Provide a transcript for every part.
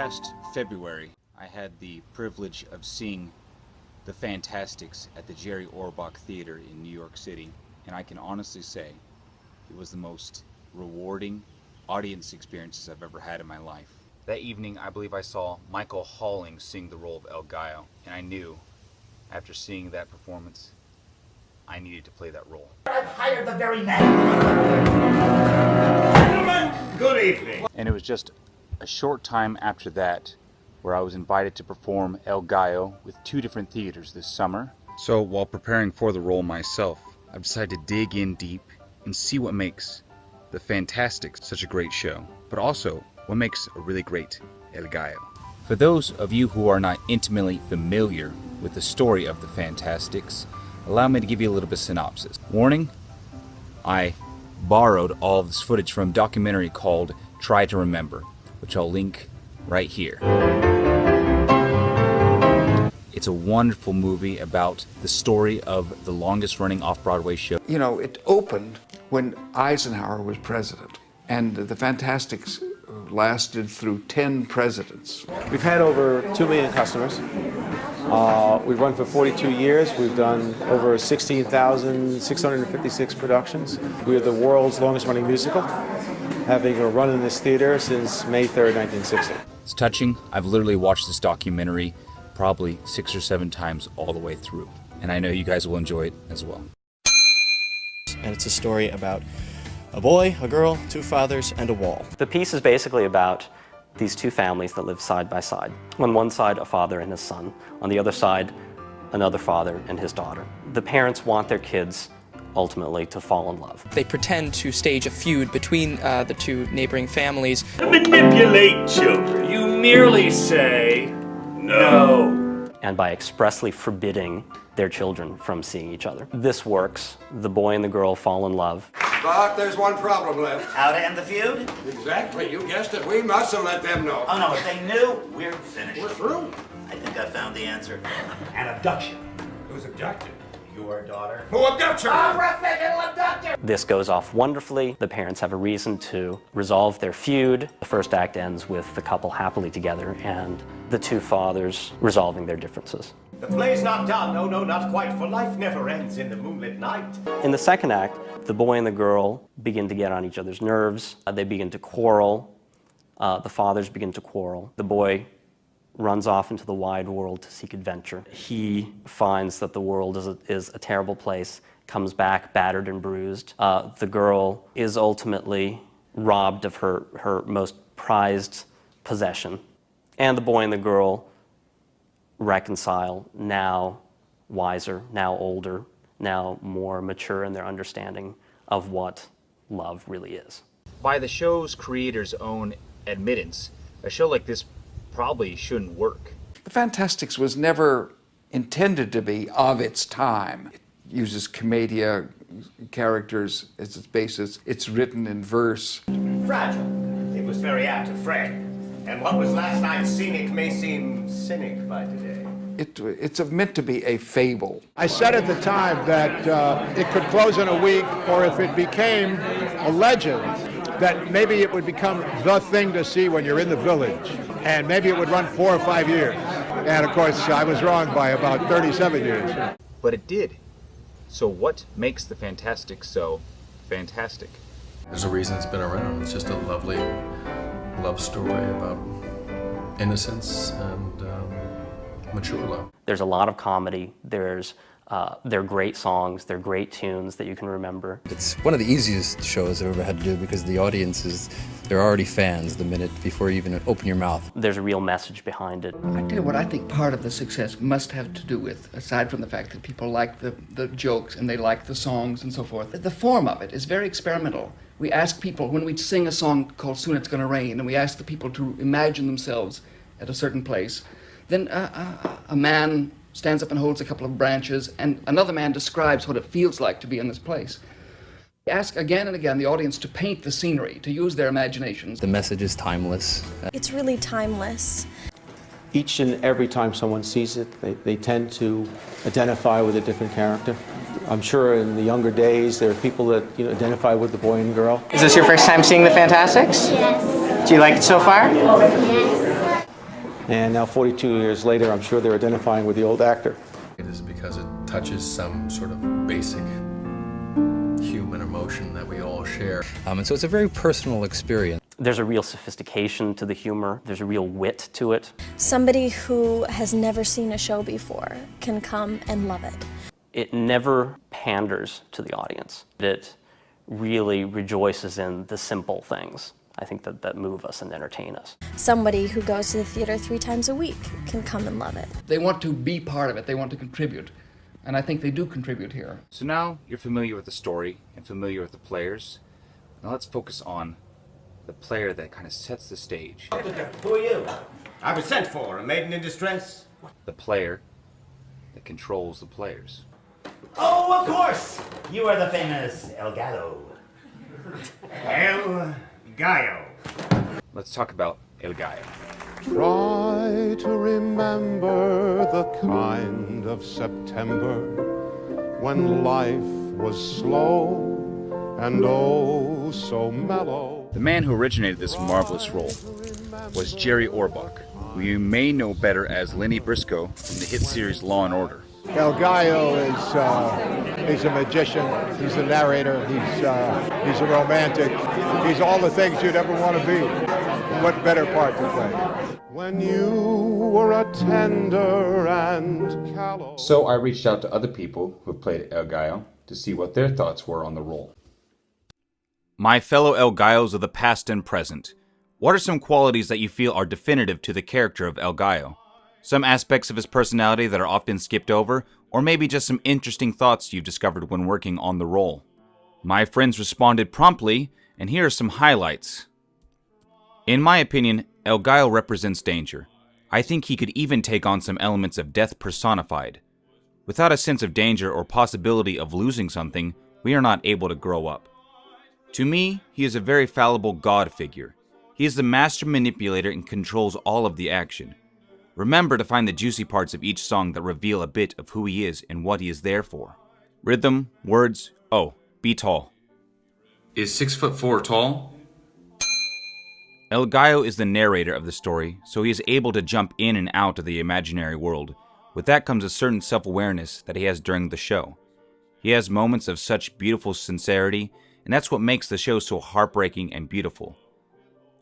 past February, I had the privilege of seeing the Fantasticks at the Jerry Orbach Theater in New York City, and I can honestly say it was the most rewarding audience experiences I've ever had in my life. That evening, I believe I saw Michael Halling sing the role of El Gallo, and I knew, after seeing that performance, I needed to play that role. I've hired the very man. Gentlemen, good evening. And it was just a short time after that where I was invited to perform El Gallo with 2 different theaters this summer. So while preparing for the role myself, I've decided to dig in deep and see what makes the Fantasticks such a great show, but also what makes a really great El Gallo. For those of you who are not intimately familiar with the story of the Fantasticks, allow me to give you a little bit of synopsis. Warning, I borrowed all of this footage from a documentary called Try to Remember, which I'll link right here. It's a wonderful movie about the story of the longest running off-Broadway show. You know, it opened when Eisenhower was president, and the Fantasticks lasted through 10 presidents. We've had over 2 million customers. We've run for 42 years. We've done over 16,656 productions. We are the world's longest running musical, having a run in this theater since May 3rd, 1960. It's touching. I've literally watched this documentary probably 6 or 7 times all the way through, and I know you guys will enjoy it as well. And it's a story about a boy, a girl, 2 fathers, and a wall. The piece is basically about these 2 families that live side by side. On one side, a father and his son. On the other side, another father and his daughter. The parents want their kids ultimately to fall in love. They pretend to stage a feud between the 2 neighboring families. Manipulate children. You merely say no. And by expressly forbidding their children from seeing each other. This works. The boy and the girl fall in love. But there's one problem left. How to end the feud? Exactly, you guessed it. We mustn't let them know. Oh no, if they knew, we're finished. We're through. I think I found the answer. An abduction. Who's abducted? Your daughter. Who abducted her? A professional abductor! This goes off wonderfully. The parents have a reason to resolve their feud. The first act ends with the couple happily together and the 2 fathers resolving their differences. The play's not done. No, no, not quite. For life never ends in the moonlit night. In the second act, the boy and the girl begin to get on each other's nerves. They begin to quarrel. The fathers begin to quarrel. The boy runs off into the wide world to seek adventure. He finds that the world is a terrible place, comes back battered and bruised. The girl is ultimately robbed of her most prized possession. And the boy and the girl reconcile, now wiser, now older, now more mature in their understanding of what love really is. By the show's creators' own admittance, a show like this probably shouldn't work. The Fantasticks was never intended to be of its time. It uses commedia characters as its basis. It's written in verse. Fragile. It was very apt to fray. And what was last night scenic may seem cynic by today. It's meant to be a fable. I said at the time that it could close in a week, or if it became a legend, that maybe it would become the thing to see when you're in the village. And maybe it would run 4 or 5 years. And of course, I was wrong by about 37 years. But it did. So what makes the Fantasticks so fantastic? There's a reason it's been around. It's just a lovely love story about innocence and mature love. There's a lot of comedy. They're great songs. They're great tunes that you can remember. It's one of the easiest shows I've ever had to do because the audience they're already fans the minute before you even open your mouth. There's a real message behind it. I tell you what I think part of the success must have to do with, aside from the fact that people like the jokes and they like the songs and so forth, the form of it is very experimental. We ask people, when we sing a song called Soon It's Gonna Rain, and we ask the people to imagine themselves at a certain place, then a man stands up and holds a couple of branches, and another man describes what it feels like to be in this place. We ask again and again the audience to paint the scenery, to use their imaginations. The message is timeless. It's really timeless. Each and every time someone sees it, they tend to identify with a different character. I'm sure in the younger days there are people that identify with the boy and girl. Is this your first time seeing the Fantasticks? Yes. Do you like it so far? Yes. And now 42 years later, I'm sure they're identifying with the old actor. It is because it touches some sort of basic human emotion that we all share. And so it's a very personal experience. There's a real sophistication to the humor. There's a real wit to it. Somebody who has never seen a show before can come and love it. It never panders to the audience. It really rejoices in the simple things, I think, that move us and entertain us. Somebody who goes to the theater 3 times a week can come and love it. They want to be part of it. They want to contribute. And I think they do contribute here. So now you're familiar with the story and familiar with the players. Now let's focus on the player that kind of sets the stage. Who are you? I was sent for, a maiden in distress. The player that controls the players. Oh, of course! You are the famous El Gallo. El Gallo. Let's talk about El Gallo. Try to remember the kind of September when life was slow and oh so mellow. The man who originated this marvelous role was Jerry Orbach, who you may know better as Lenny Briscoe from the hit series Law & Order. El Gallo is a magician, he's a narrator, he's a romantic, he's all the things you'd ever want to be. What better part to play? When you were a tender and callow. So I reached out to other people who have played El Gallo to see what their thoughts were on the role. My fellow El Gallos of the past and present, what are some qualities that you feel are definitive to the character of El Gallo? Some aspects of his personality that are often skipped over, or maybe just some interesting thoughts you've discovered when working on the role. My friends responded promptly, and here are some highlights. In my opinion, El Gallo represents danger. I think he could even take on some elements of death personified. Without a sense of danger or possibility of losing something, we are not able to grow up. To me, he is a very fallible god figure. He is the master manipulator and controls all of the action. Remember to find the juicy parts of each song that reveal a bit of who he is and what he is there for. Rhythm, words, oh, be tall. Is 6'4" tall? El Gallo is the narrator of the story, so he is able to jump in and out of the imaginary world. With that comes a certain self-awareness that he has during the show. He has moments of such beautiful sincerity, and that's what makes the show so heartbreaking and beautiful.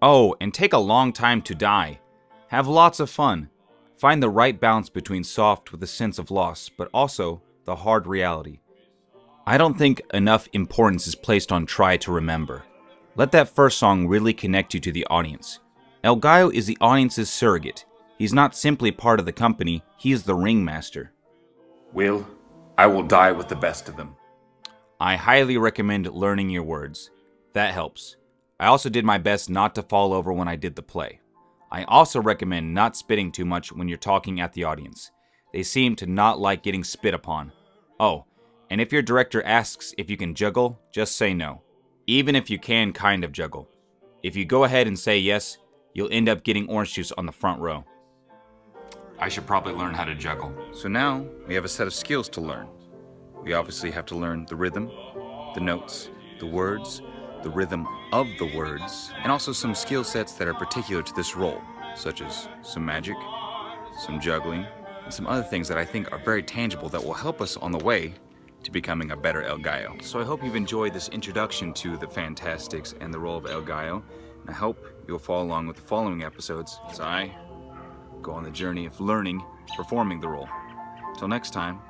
Oh, and take a long time to die. Have lots of fun. Find the right balance between soft with a sense of loss, but also the hard reality. I don't think enough importance is placed on try to remember. Let that first song really connect you to the audience. El Gallo is the audience's surrogate. He's not simply part of the company, he is the ringmaster. Will, I will die with the best of them. I highly recommend learning your words. That helps. I also did my best not to fall over when I did the play. I also recommend not spitting too much when you're talking at the audience. They seem to not like getting spit upon. Oh, and if your director asks if you can juggle, just say no. Even if you can kind of juggle. If you go ahead and say yes, you'll end up getting orange juice on the front row. I should probably learn how to juggle. So now, we have a set of skills to learn. We obviously have to learn the rhythm, the notes, the words, the rhythm of the words, and also some skill sets that are particular to this role, such as some magic, some juggling, and some other things that I think are very tangible that will help us on the way to becoming a better El Gallo. So I hope you've enjoyed this introduction to the Fantasticks and the role of El Gallo, and I hope you'll follow along with the following episodes as I go on the journey of learning, performing the role. Till next time,